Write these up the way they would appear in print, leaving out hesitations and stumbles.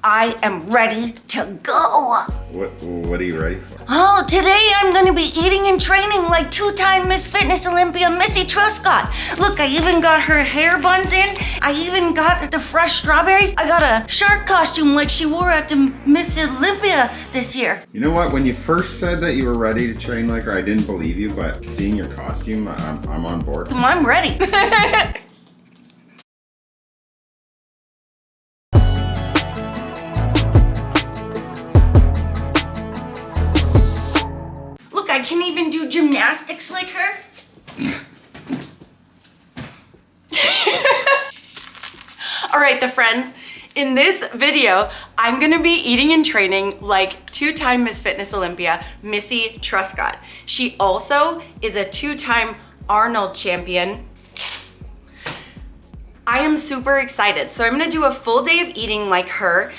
I am ready to go. What are you ready for? Oh, today I'm gonna be eating and training like two-time Miss Fitness Olympia, Missy Truscott. Look, I even got her hair buns in. I even got the fresh strawberries. I got a shark costume like she wore at the Miss Olympia this year. You know what? When you first said that you were ready to train like her, I didn't believe you, but seeing your costume, I'm on board. I'm ready. I can even do gymnastics like her. All right, the friends, in this video, I'm gonna be eating and training like two-time Miss Fitness Olympia, Missy Truscott. She also is a two-time Arnold champion. I am super excited. So I'm gonna do a full day of eating like her.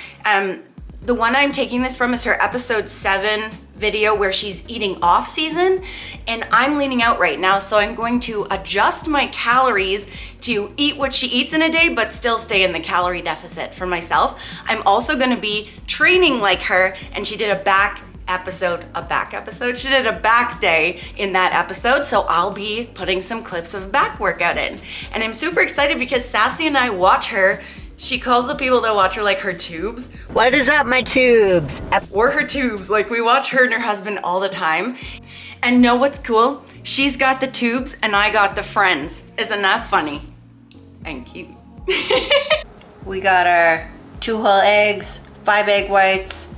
The one I'm taking this from is her episode 7 video where she's eating off season, and I'm leaning out right now, so I'm going to adjust my calories to eat what she eats in a day but still stay in the calorie deficit for myself. I'm also going to be training like her, and she did a back she did a back day in that episode, so I'll be putting some clips of back workout in. And I'm super excited because Sassy and I watch her. She calls the people that watch her like her tubes. What is up, my tubes? Or her tubes. Like, we watch her and her husband all the time. And know what's cool? She's got the tubes and I got the friends. Isn't that funny? And cute. We got our 2 whole eggs, 5 egg whites,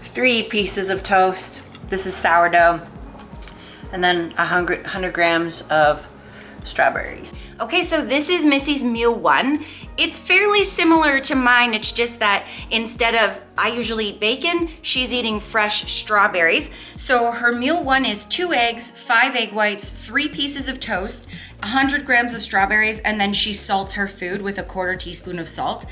3 pieces of toast. This is sourdough. And then 100 grams of strawberries. Okay, so this is Missy's meal 1. It's fairly similar to mine. It's just that instead of, I usually eat bacon, she's eating fresh strawberries. So her meal 1 is 2 eggs, 5 egg whites, 3 pieces of toast, 100 grams of strawberries, and then she salts her food with a 1/4 teaspoon of salt.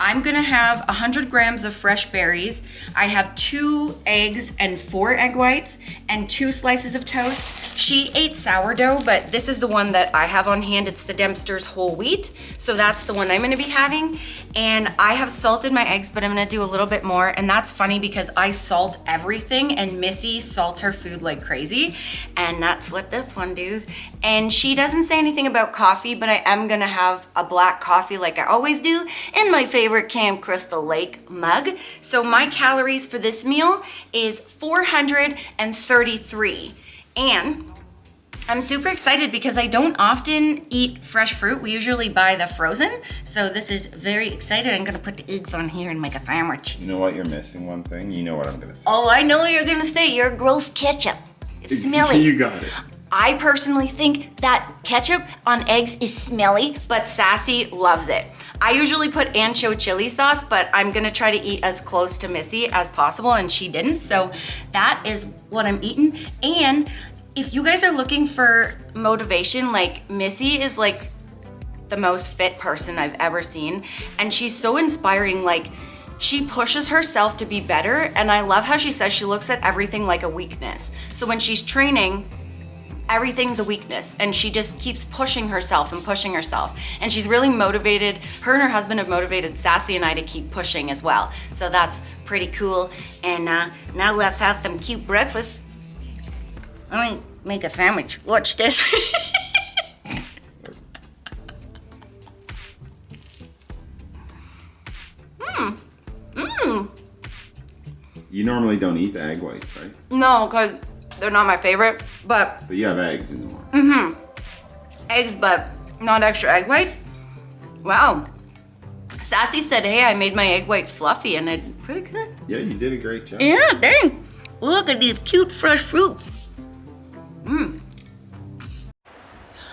I'm gonna have 100 grams of fresh berries. I have 2 eggs and 4 egg whites and 2 slices of toast. She ate sourdough, but this is the one that I have on hand. It's the Dempster's whole wheat. So that's the one I'm gonna be having. And I have salted my eggs, but I'm gonna do a little bit more. And that's funny because I salt everything and Missy salts her food like crazy. And that's what this one do. And she doesn't say anything about coffee, but I am gonna have a black coffee like I always do in my favorite Camp Crystal Lake mug. So my calories for this meal is 433. And I'm super excited because I don't often eat fresh fruit. We usually buy the frozen. So this is very excited. I'm gonna put the eggs on here and make a sandwich. You know what? You're missing one thing. You know what I'm gonna say. Oh, I know what you're gonna say. Your gross ketchup. It's smelly. You got it. I personally think that ketchup on eggs is smelly, but Sassy loves it. I usually put ancho chili sauce, but I'm gonna try to eat as close to Missy as possible, and she didn't. So that is what I'm eating. And if you guys are looking for motivation, like, Missy is like the most fit person I've ever seen. And she's so inspiring. Like, she pushes herself to be better. And I love how she says she looks at everything like a weakness. So when she's training, everything's a weakness. And she just keeps pushing herself and pushing herself. And she's really motivated. Her and her husband have motivated Sassy and I to keep pushing as well. So that's pretty cool. And now let's have some cute breakfast. Let me make a sandwich. Watch this. You normally don't eat the egg whites, right? No, because they're not my favorite, but you have eggs in the morning. eggs, but not extra egg whites. Wow. Sassy said, hey, I made my egg whites fluffy, and it's pretty good. Yeah, you did a great job. Yeah, dang. Look at these cute fresh fruits.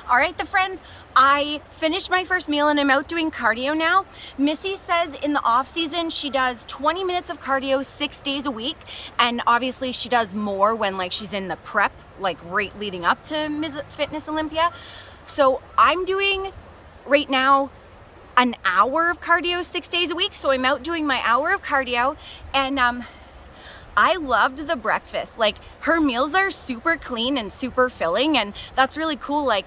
All right, the friends, I finished my first meal and I'm out doing cardio now. Missy says in the off season, she does 20 minutes of cardio 6 days a week. And obviously she does more when like she's in the prep, like right leading up to Miss Fitness Olympia. So I'm doing right now an hour of cardio 6 days a week. So I'm out doing my hour of cardio, and I loved the breakfast. Like, her meals are super clean and super filling, and that's really cool. Like,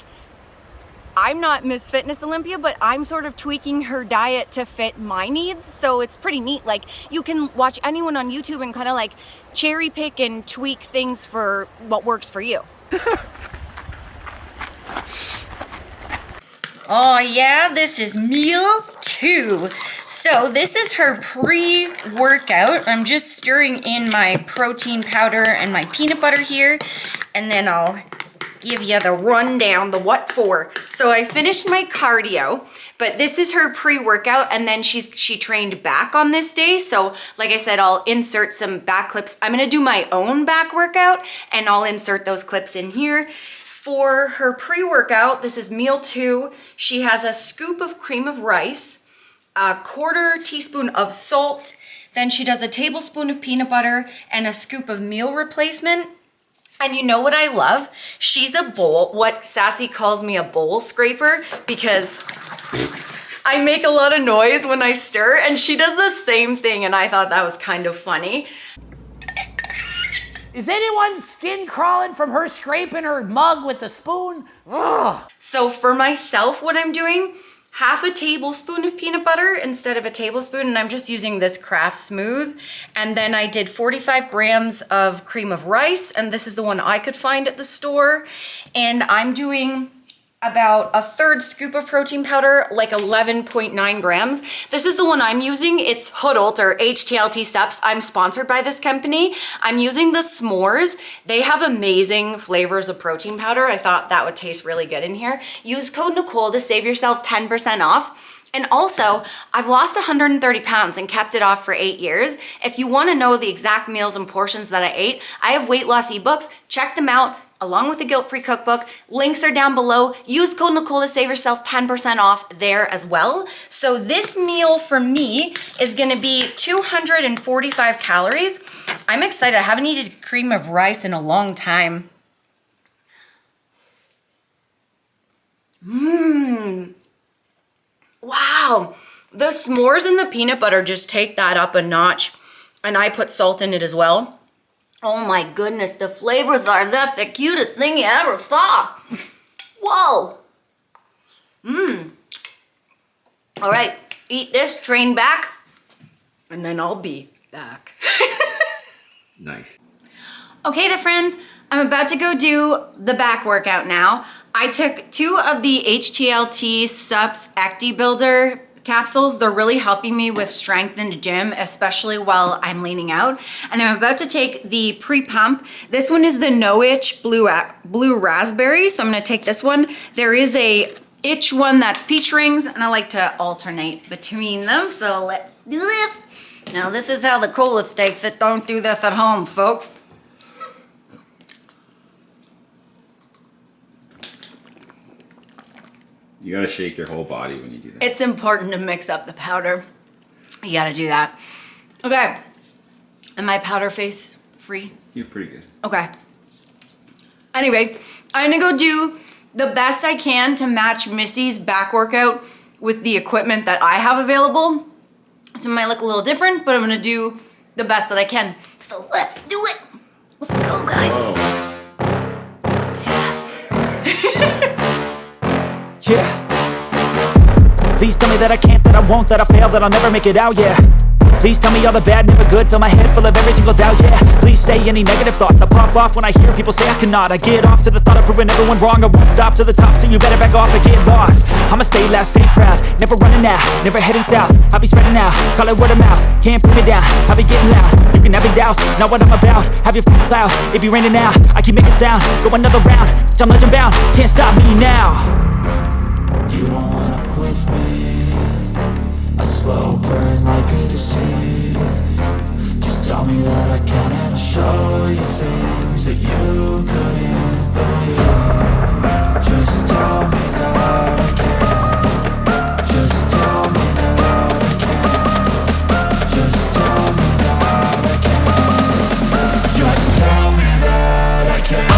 I'm not Miss Fitness Olympia, but I'm sort of tweaking her diet to fit my needs. So it's pretty neat. Like, you can watch anyone on YouTube and kind of like cherry pick and tweak things for what works for you. Oh yeah, this is meal 2. So this is her pre-workout. I'm just stirring in my protein powder and my peanut butter here, and then I'll give you the rundown, the what for. So I finished my cardio, but this is her pre-workout, and then she trained back on this day. So like I said, I'll insert some back clips. I'm gonna do my own back workout, and I'll insert those clips in here. For her pre-workout, this is meal 2. She has a scoop of cream of rice, a 1/4 teaspoon of salt, then she does a tablespoon of peanut butter and a scoop of meal replacement. And you know what I love? She's a bowl, what Sassy calls me a bowl scraper, because I make a lot of noise when I stir, and she does the same thing, and I thought that was kind of funny. Is anyone's skin crawling from her scraping her mug with the spoon? Ugh. So for myself, what I'm doing, 1/2 tablespoon of peanut butter instead of a tablespoon, and I'm just using this Kraft Smooth. And then I did 45 grams of cream of rice, and this is the one I could find at the store. And I'm doing about a 1/3 scoop of protein powder, like 11.9 grams. This is the one I'm using. It's Hoodlt, or HTLT Steps. I'm sponsored by this company. I'm using the s'mores. They have amazing flavors of protein powder. I thought that would taste really good in here. Use code Nicole to save yourself 10% off. And also, I've lost 130 pounds and kept it off for 8 years. If you wanna know the exact meals and portions that I ate, I have weight loss ebooks. Check them out, along with the guilt-free cookbook. Links are down below. Use code Nicole to save yourself 10% off there as well. So this meal for me is gonna be 245 calories. I'm excited. I haven't eaten cream of rice in a long time. Wow. The s'mores and the peanut butter just take that up a notch. And I put salt in it as well. Oh my goodness, the flavors are that's the cutest thing you ever saw. Whoa. All right, eat this, train back, and then I'll be back. Nice. Okay, the friends, I'm about to go do the back workout now. I took 2 of the HTLT Sups Acti Builder capsules. They're really helping me with strength in the gym, especially while I'm leaning out. And I'm about to take the pre-pump. This one is the No Itch Blue Raspberry, so I'm gonna take this one. There is a itch one that's peach rings, and I like to alternate between them, so let's do this. Now this is how the coolest takes it. Don't do this at home, folks. You gotta shake your whole body when you do that. It's important to mix up the powder. You gotta do that. Okay. Am I powder face free? You're pretty good. Okay. Anyway, I'm gonna go do the best I can to match Missy's back workout with the equipment that I have available. So it might look a little different, but I'm gonna do the best that I can. So let's do it. Let's go, guys. Oh. Yeah. Please tell me that I can't, that I won't, that I fail, that I'll never make it out, yeah. Please tell me all the bad, never good, fill my head full of every single doubt, yeah. Please say any negative thoughts, I pop off when I hear people say I cannot. I get off to the thought of proving everyone wrong, I won't stop to the top, so you better back off and get lost. I'ma stay loud, stay proud, never running out, never heading south. I'll be spreading out, call it word of mouth, can't put me down, I'll be getting loud. You can have it douse, not what I'm about, have your f***ing cloud, it be raining now. I keep making sound, go another round, I'm legend bound, can't stop me now. You don't wanna quit me, a slow burn like a disease. Just tell me that I can and I'll show you things that you couldn't believe. Just tell me that I can. Just tell me that I can. Just tell me that I can. Just tell me that I can.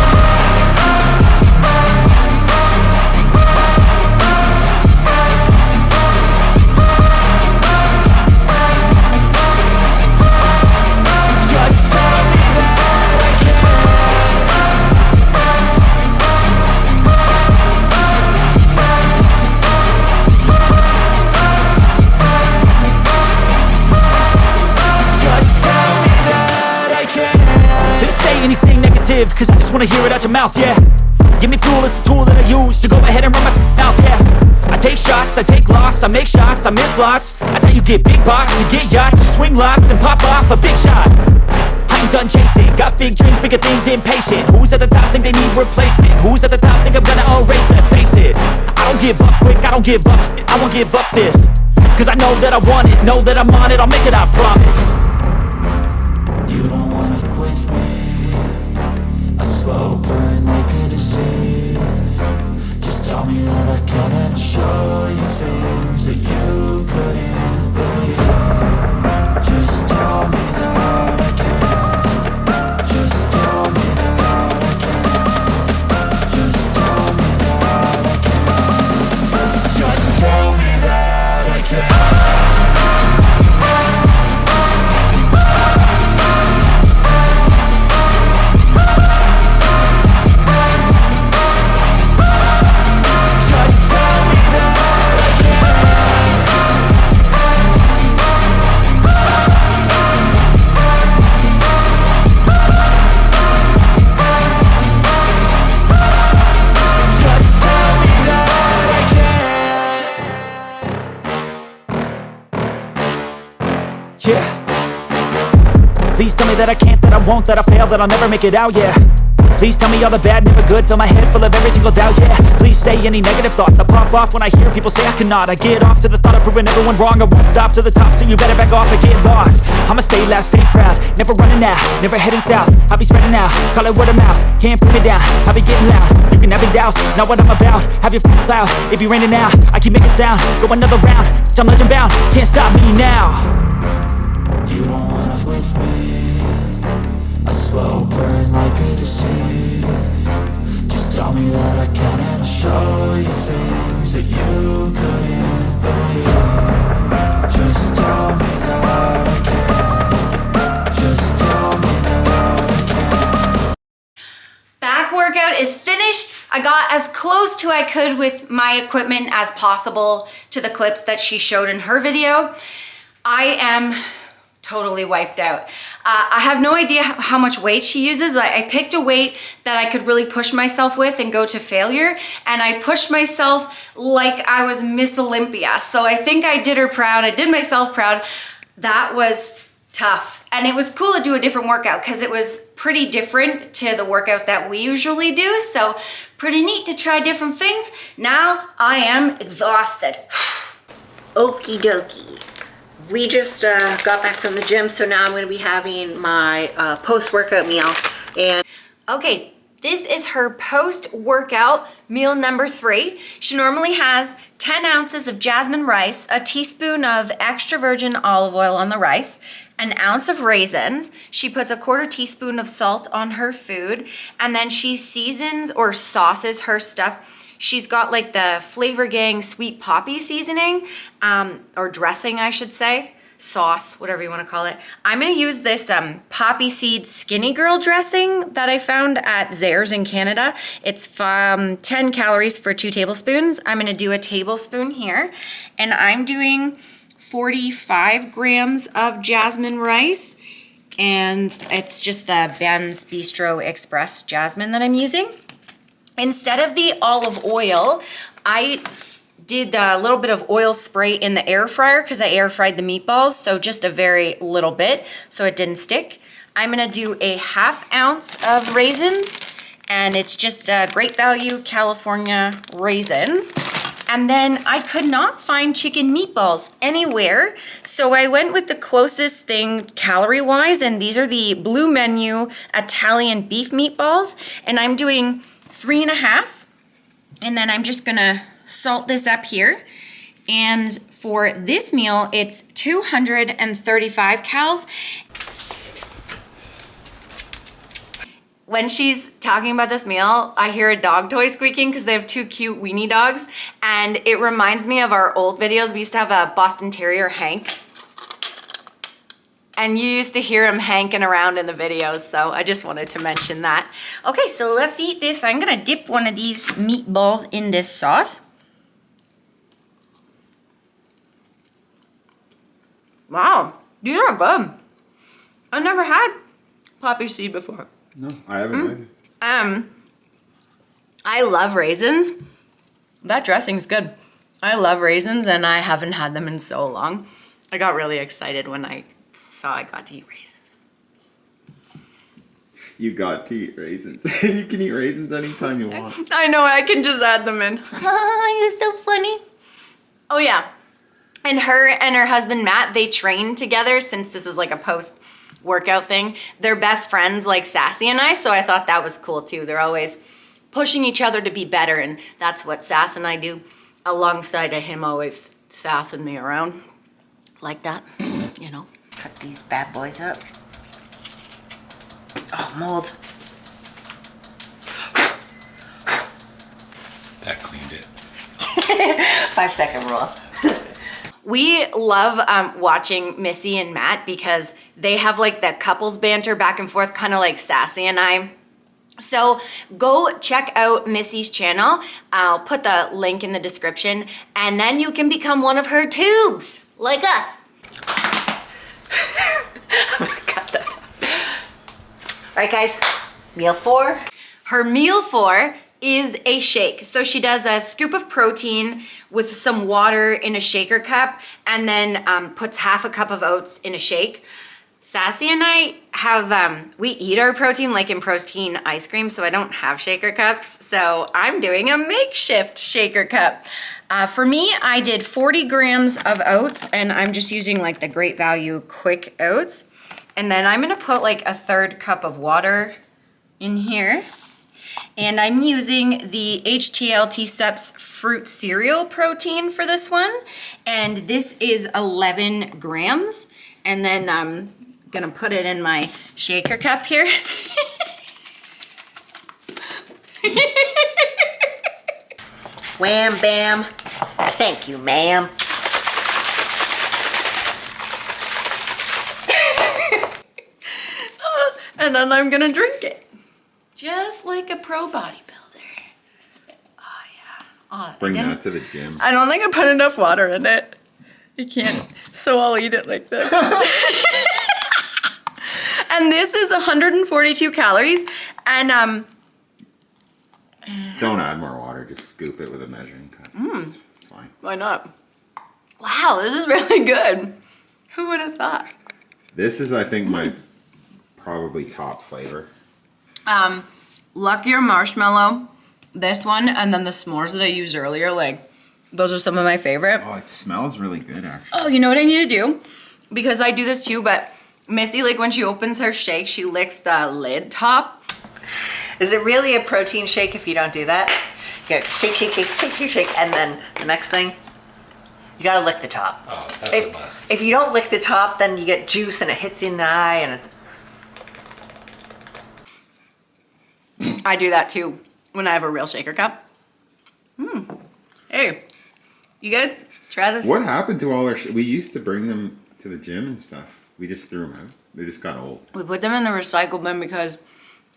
live, cause I just wanna hear it out your mouth, yeah. Give me fuel, it's a tool that I use to go ahead and run my mouth, yeah. I take shots, I take loss, I make shots, I miss lots. That's how you get big box, you get yachts, you swing lots and pop off a big shot. I ain't done chasing, got big dreams, bigger things, impatient. Who's at the top think they need replacement? Who's at the top think I'm gonna erase them? Face it, I don't give up quick, I don't give up, I won't give up this. Cause I know that I want it, know that I'm on it, I'll make it, I promise. You don't wanna quit me. A slow burn like a disease. Just tell me that I can and I'll show you things that you couldn't believe. Just tell me that I can. Just tell me that I can. Just tell me that I can. Just tell me that I can. Yeah. Please tell me that I can't, that I won't, that I fail, that I'll never make it out, yeah. Please tell me all the bad, never good, fill my head full of every single doubt, yeah. Please say any negative thoughts, I pop off when I hear people say I cannot. I get off to the thought of proving everyone wrong, I won't stop to the top, so you better back off and get lost. I'ma stay loud, stay proud, never running out, never heading south. I'll be spreading out, call it word of mouth, can't put me down, I'll be getting loud. You can have it douse, not what I'm about, have your cloud, it be raining now. I keep making sound, go another round, I'm legend bound, can't stop me now. You don't wanna with me. A slow burn like a disease. Just tell me that I can and I'll show you things that you couldn't believe. Just tell me that I can. Just tell me that I can. Back workout is finished. I got as close to I could with my equipment as possible to the clips that she showed in her video. I am totally wiped out. I have no idea how much weight she uses. I picked a weight that I could really push myself with and go to failure, and I pushed myself like I was Miss Olympia. So I think I did her proud. I did myself proud. That was tough. And it was cool to do a different workout because it was pretty different to the workout that we usually do. So pretty neat to try different things. Now I am exhausted. Okie dokie. We just got back from the gym, so now I'm going to be having my post-workout meal. And okay, this is her post-workout meal number 3. She normally has 10 ounces of jasmine rice, a teaspoon of extra virgin olive oil on the rice, an ounce of raisins. She puts a 1/4 teaspoon of salt on her food, and then she seasons or sauces her stuff. She's got like the Flavor Gang Sweet Poppy seasoning, or dressing, I should say. Sauce, whatever you want to call it. I'm going to use this Poppy Seed Skinny Girl dressing that I found at Zehrs in Canada. It's 10 calories for 2 tablespoons. I'm going to do a tablespoon here. And I'm doing 45 grams of jasmine rice. And it's just the Ben's Bistro Express jasmine that I'm using. Instead of the olive oil, I did a little bit of oil spray in the air fryer because I air fried the meatballs, so just a very little bit so it didn't stick. I'm gonna do a 1/2 ounce of raisins, and it's just Great Value California raisins. And then I could not find chicken meatballs anywhere, so I went with the closest thing calorie-wise, and these are the Blue Menu Italian beef meatballs, and I'm doing 3.5, and then I'm just gonna salt this up here. And for this meal, it's 235 calories. When she's talking about this meal, I hear a dog toy squeaking because they have 2 cute weenie dogs, and it reminds me of our old videos. We used to have a Boston Terrier, Hank, and you used to hear him hanking around in the videos, so I just wanted to mention that. Okay, so let's eat this. I'm gonna dip one of these meatballs in this sauce. Wow, these are good. I've never had poppy seed before. No, I haven't either. I love raisins. That dressing's good. I love raisins and I haven't had them in so long. I got really excited when I saw I got to eat raisins. You got to eat raisins. You can eat raisins anytime you want. I know, I can just add them in. You're so funny. Oh yeah. And her husband Matt, they train together since this is like a post-workout thing. They're best friends like Sassy and I, so I thought that was cool too. They're always pushing each other to be better, and that's what Sass and I do alongside of him always sassing me around. Like that, you know. Cut these bad boys up. Oh, mold. That cleaned it. 5-second rule. We love watching Missy and Matt because they have like that couples banter back and forth, kind of like Sassy and I. So go check out Missy's channel. I'll put the link in the description, and then you can become one of her tubes, like us. Cut that. All right, guys, meal 4. Her meal 4 is a shake. So she does a scoop of protein with some water in a shaker cup, and then puts half a cup of oats in a shake. Sassy and I have, we eat our protein like in protein ice cream, so I don't have shaker cups. So I'm doing a makeshift shaker cup. For me, I did 40 grams of oats, and I'm just using like the Great Value Quick Oats. And then I'm gonna put like a 1/3 cup of water in here. And I'm using the HTLT Steps fruit cereal protein for this one. And this is 11 grams. And then I'm gonna put it in my shaker cup here. Wham bam. Thank you, ma'am. And then I'm gonna drink it. Just like a pro bodybuilder. Oh yeah. Oh, Bring that to the gym. I don't think I put enough water in it. You can't, so I'll eat it like this. And this is 142 calories, and Don't add more water. Just scoop it with a measuring cup. It's fine. why not? Wow, this is really good. Who would have thought? This is, I think, my probably top flavor. Luckier marshmallow, this one, and then the s'mores that I used earlier, like, those are some of my favorite. Oh, it smells really good, actually. Oh, you know what I need to do? Because I do this too, but Missy, like when she opens her shake, she licks the lid top. Is it really a protein shake if you don't do that? You gotta shake, shake, shake, shake, shake, shake, and then the next thing, you gotta lick the top. Oh, that's a must. If you don't lick the top, then you get juice and it hits you in the eye, and I do that too when I have a real shaker cup. Hey, you guys try this? What happened to all our... we used to bring them to the gym and stuff. We just threw them out. They just got old. We put them in the recycle bin because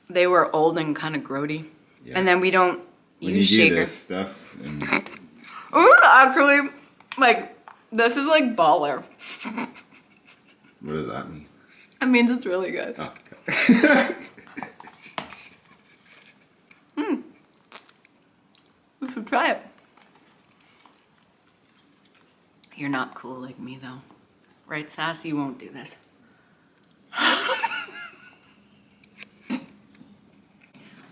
they were old and kind of grody. Yeah. And then we don't When use you do shaker. this stuff... and Ooh, actually, like, this is like baller. what does that mean? It means it's really good. Oh, okay. You should try it. You're not cool like me though. Right, Sass? You won't do this.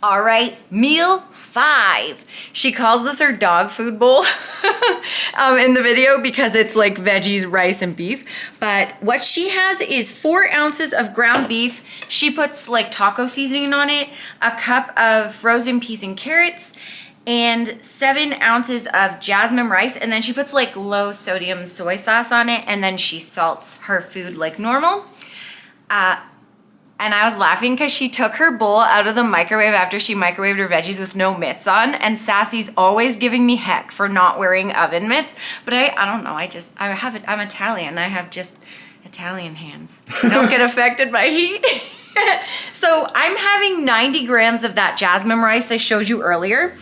All right, meal 5. She calls this her dog food bowl in the video because it's like veggies, rice, and beef. But what she has is 4 ounces of ground beef. She puts like taco seasoning on it, a cup of frozen peas and carrots, and 7 ounces of jasmine rice. And then she puts like low sodium soy sauce on it, and then she salts her food like normal. And I was laughing because she took her bowl out of the microwave after she microwaved her veggies with no mitts on. And Sassy's always giving me heck for not wearing oven mitts. But I don't know, I'm Italian. I have just Italian hands. I don't get affected by heat. So I'm having 90 grams of that jasmine rice I showed you earlier,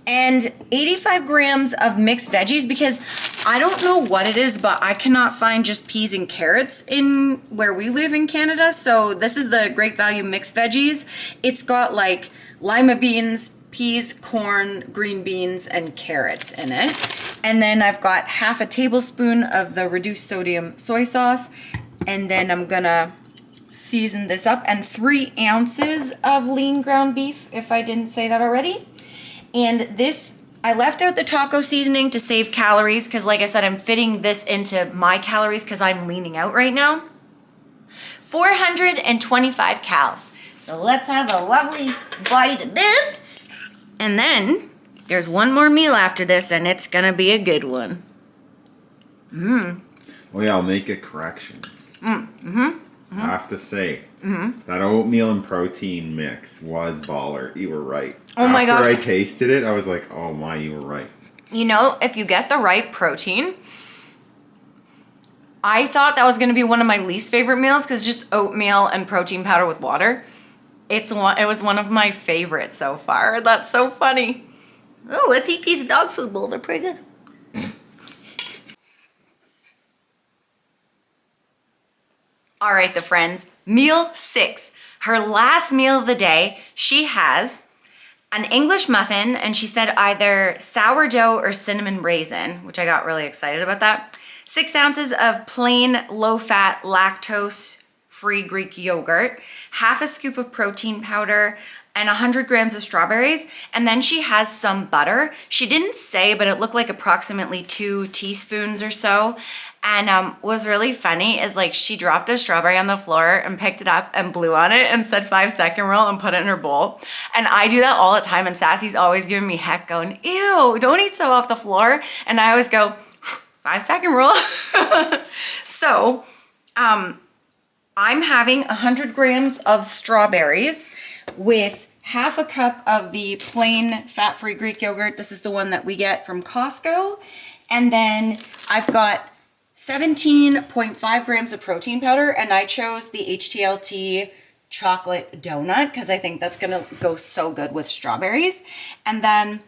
and 85 grams of mixed veggies because I don't know what it is, but I cannot find just peas and carrots in where we live in Canada. So this is the Great Value mixed veggies. It's got like lima beans, peas, corn, green beans, and carrots in it. And then I've got half a tablespoon of the reduced sodium soy sauce. And then I'm gonna season this up, and 3 ounces of lean ground beef, if I didn't say that already. And this, I left out the taco seasoning to save calories because like I said, I'm fitting this into my calories because I'm leaning out right now. 425 calories. So let's have a lovely bite of this. And then there's one more meal after this, and it's gonna be a good one. Well, yeah, I'll make a correction. I have to say, that oatmeal and protein mix was baller. You were right. Oh my gosh. After I tasted it, I was like, oh my, you were right. You know, if you get the right protein, I thought that was gonna be one of my least favorite meals because just oatmeal and protein powder with water. It was one of my favorites so far. That's so funny. Oh, let's eat these dog food bowls. They're pretty good. All right, the friends, meal 6. Her last meal of the day, she has an English muffin, and she said either sourdough or cinnamon raisin, which I got really excited about that. 6 ounces of plain, low-fat, lactose-free Greek yogurt, half a scoop of protein powder, and 100 grams of strawberries. And then she has some butter. She didn't say, but it looked like approximately 2 teaspoons or so. And what's really funny is like she dropped a strawberry on the floor and picked it up and blew on it and said 5-second rule and put it in her bowl. And I do that all the time, and Sassy's always giving me heck going, ew, don't eat stuff off the floor. And I always go, 5-second rule. So I'm having 100 grams of strawberries with half a cup of the plain fat-free Greek yogurt. This is the one that we get from Costco. And then I've got 17.5 grams of protein powder, and I chose the HTLT chocolate donut because I think that's gonna go so good with strawberries. And then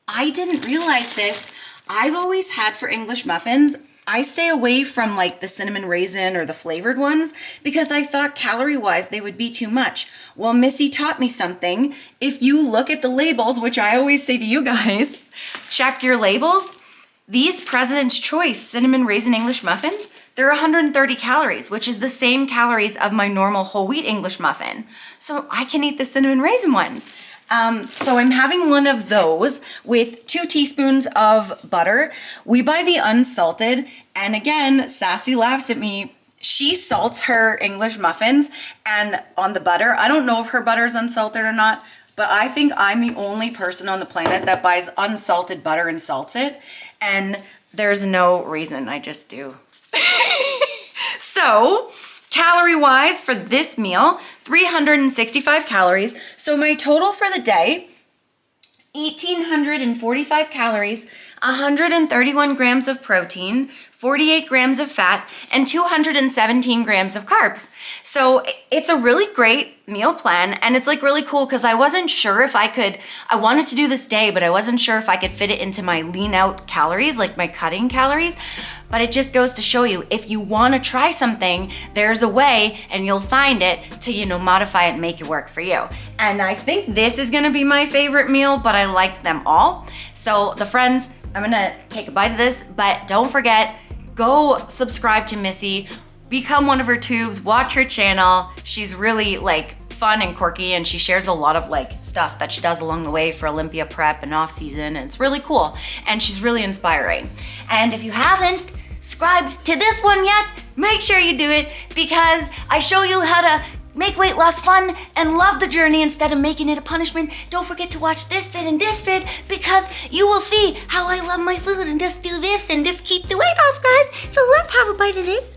I didn't realize this. I've always had for English muffins, I stay away from like the cinnamon raisin or the flavored ones because I thought calorie-wise they would be too much. Well, Missy taught me something. If you look at the labels, which I always say to you guys, check your labels. These President's Choice cinnamon raisin English muffins, they're 130 calories, which is the same calories of my normal whole wheat English muffin. So I can eat the cinnamon raisin ones. So I'm having one of those with 2 teaspoons of butter. We buy the unsalted, and again, Sassy laughs at me. She salts her English muffins and on the butter. I don't know if her butter is unsalted or not, but I think I'm the only person on the planet that buys unsalted butter and salts it. And there's no reason, I just do. So, calorie-wise for this meal, 365 calories. So my total for the day, 1,845 calories, 131 grams of protein, 48 grams of fat, and 217 grams of carbs. So it's a really great meal plan, and it's like really cool because I wasn't sure if I wanted to do this day, but I wasn't sure if I could fit it into my lean out calories, like my cutting calories. But it just goes to show you, if you want to try something, there's a way and you'll find it to, modify it and make it work for you. And I think this is gonna be my favorite meal, but I liked them all. So the friends, I'm gonna take a bite of this, but don't forget, go subscribe to Missy, become one of her tubes, watch her channel. She's really like fun and quirky, and she shares a lot of like stuff that she does along the way for Olympia prep and off season, and it's really cool. And she's really inspiring. And if you haven't subscribed to this one yet, make sure you do it because I show you how to make weight loss fun and love the journey instead of making it a punishment. Don't forget to watch this vid and this vid because you will see how I love my food and just do this and just keep the weight off, guys. So let's have a bite of this.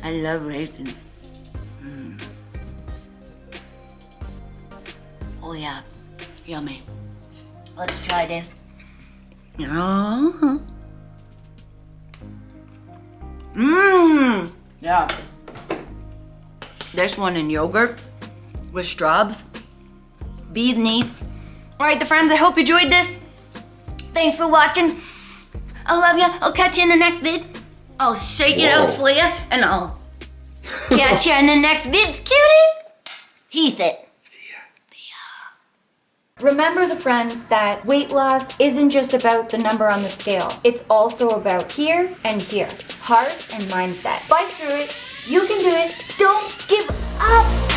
I love raisins. Oh yeah, yummy. Let's try this. Yeah. This one in yogurt with straws. bee's knees. All right, the friends, I hope you enjoyed this. Thanks for watching. I love ya. I'll catch you in the next vid. I'll shake it out for ya, and I'll catch you in the next vid, cuties. Heath it. Remember, the friends, that weight loss isn't just about the number on the scale. It's also about here and here. Heart and mindset. Fight through it. You can do it. Don't give up.